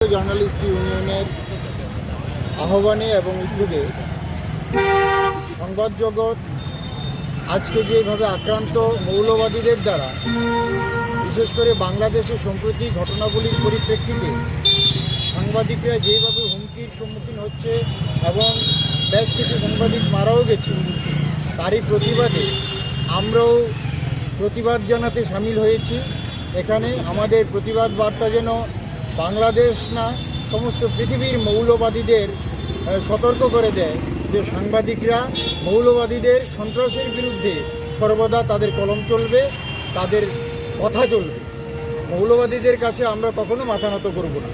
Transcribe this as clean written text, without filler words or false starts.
Journalist ইউনিয়নের আহ্বানে এবং উদ্যোগে সংবাদ জগৎ আজকে যেভাবে আক্রান্ত মৌলবাদীদের দ্বারা, বিশেষ করে বাংলাদেশে সম্প্রতি ঘটনাগুলির পরিপ্রেক্ষিতে সাংবাদিকরা যেভাবে হুমকির সম্মুখীন হচ্ছে এবং বেশ কিছু সাংবাদিক মারাও গেছে, তারই প্রতিবাদে আমরাও প্রতিবাদ জানাতে সামিল হয়েছি। এখানে আমাদের প্রতিবাদ বার্তা যেন বাংলাদেশ না, সমস্ত পৃথিবীর মৌলবাদীদের সতর্ক করে দেয় যে সাংবাদিকরা মৌলবাদীদের সন্ত্রাসের বিরুদ্ধে সর্বদা তাদের কলম চলবে, তাদের কথা চলবে। মৌলবাদীদের কাছে আমরা কখনো মাথা নত করব না।